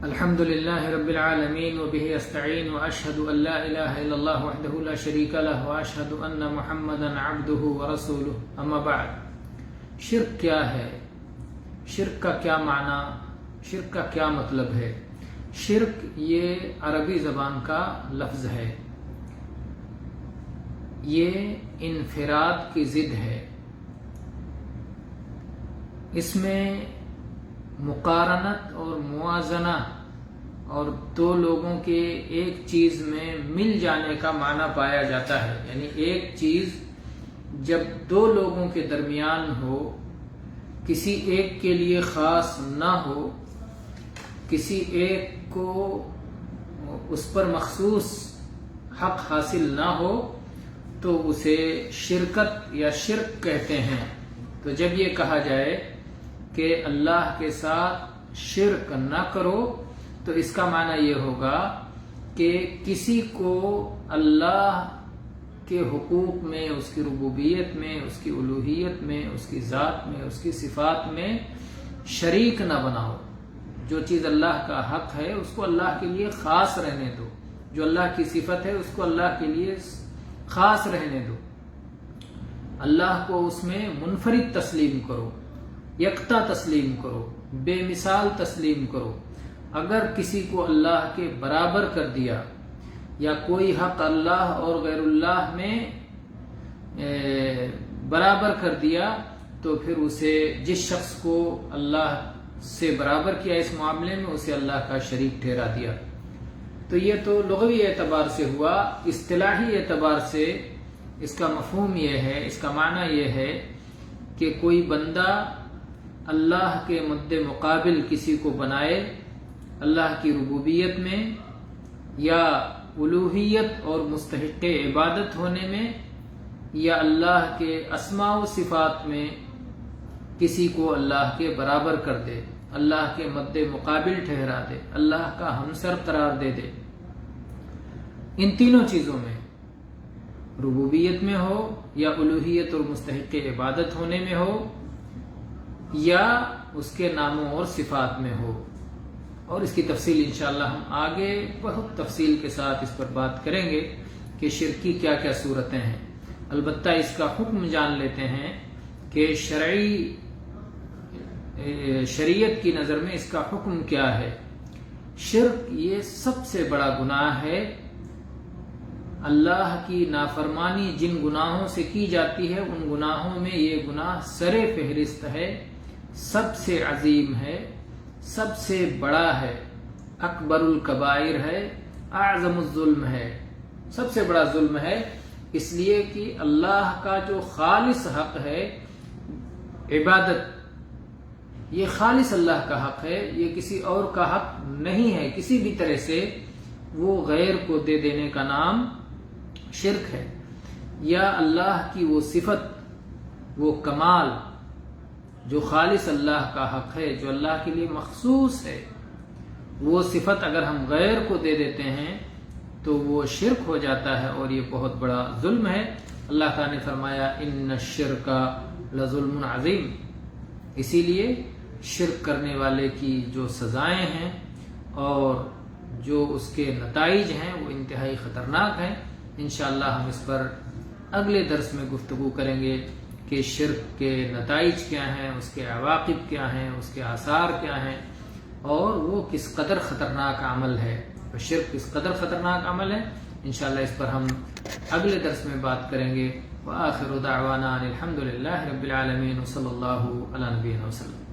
الحمد لله رب العالمين وبه استعين واشهد ان لا اله الا الله وحده لا شريك له واشهد ان محمدا عبده ورسوله اما بعد. شرک کیا ہے؟ شرک کا کیا معنی؟ شرک کا کیا مطلب ہے؟ شرک یہ عربی زبان کا لفظ ہے، یہ انفراد کی ضد ہے. اس میں مقارنت اور موازنہ اور دو لوگوں کے ایک چیز میں مل جانے کا معنی پایا جاتا ہے. یعنی ایک چیز جب دو لوگوں کے درمیان ہو، کسی ایک کے لیے خاص نہ ہو، کسی ایک کو اس پر مخصوص حق حاصل نہ ہو، تو اسے شرکت یا شرک کہتے ہیں. تو جب یہ کہا جائے کہ اللہ کے ساتھ شرک نہ کرو، تو اس کا معنی یہ ہوگا کہ کسی کو اللہ کے حقوق میں، اس کی ربوبیت میں، اس کی الوہیت میں، اس کی ذات میں، اس کی صفات میں شریک نہ بناؤ. جو چیز اللہ کا حق ہے اس کو اللہ کے لیے خاص رہنے دو، جو اللہ کی صفت ہے اس کو اللہ کے لیے خاص رہنے دو. اللہ کو اس میں منفرد تسلیم کرو، یکتا تسلیم کرو، بے مثال تسلیم کرو. اگر کسی کو اللہ کے برابر کر دیا یا کوئی حق اللہ اور غیر اللہ میں برابر کر دیا، تو پھر اسے جس شخص کو اللہ سے برابر کیا اس معاملے میں، اسے اللہ کا شریک ٹھہرا دیا. تو یہ تو لغوی اعتبار سے ہوا. اصطلاحی اعتبار سے اس کا مفہوم یہ ہے، اس کا معنی یہ ہے کہ کوئی بندہ اللہ کے مد مقابل کسی کو بنائے، اللہ کی ربوبیت میں یا الوہیت اور مستحق عبادت ہونے میں، یا اللہ کے اسماء و صفات میں کسی کو اللہ کے برابر کر دے، اللہ کے مد مقابل ٹھہرا دے، اللہ کا ہمسر قرار دے دے. ان تینوں چیزوں میں، ربوبیت میں ہو یا الوہیت اور مستحق عبادت ہونے میں ہو یا اس کے ناموں اور صفات میں ہو. اور اس کی تفصیل انشاءاللہ ہم آگے بہت تفصیل کے ساتھ اس پر بات کریں گے کہ شرک کی کیا کیا صورتیں ہیں. البتہ اس کا حکم جان لیتے ہیں کہ شریعت کی نظر میں اس کا حکم کیا ہے. شرک یہ سب سے بڑا گناہ ہے. اللہ کی نافرمانی جن گناہوں سے کی جاتی ہے، ان گناہوں میں یہ گناہ سر فہرست ہے، سب سے عظیم ہے، سب سے بڑا ہے، اکبر الکبائر ہے، اعظم الظلم ہے، سب سے بڑا ظلم ہے. اس لیے کہ اللہ کا جو خالص حق ہے عبادت، یہ خالص اللہ کا حق ہے، یہ کسی اور کا حق نہیں ہے. کسی بھی طرح سے وہ غیر کو دے دینے کا نام شرک ہے. یا اللہ کی وہ صفت، وہ کمال جو خالص اللہ کا حق ہے، جو اللہ کے لیے مخصوص ہے، وہ صفت اگر ہم غیر کو دے دیتے ہیں تو وہ شرک ہو جاتا ہے، اور یہ بہت بڑا ظلم ہے. اللہ تعالیٰ نے فرمایا ان الشرک لظلم عظیم. اسی لیے شرک کرنے والے کی جو سزائیں ہیں اور جو اس کے نتائج ہیں وہ انتہائی خطرناک ہیں. انشاءاللہ ہم اس پر اگلے درس میں گفتگو کریں گے کہ شرک کے نتائج کیا ہیں، اس کے عواقب کیا ہیں، اس کے آثار کیا ہیں، اور وہ کس قدر خطرناک عمل ہے. شرک کس قدر خطرناک عمل ہے، انشاءاللہ اس پر ہم اگلے درس میں بات کریں گے. وآخر دعوانا الحمد للہ رب العالمین وصلی اللہ علی نبینا وسلم.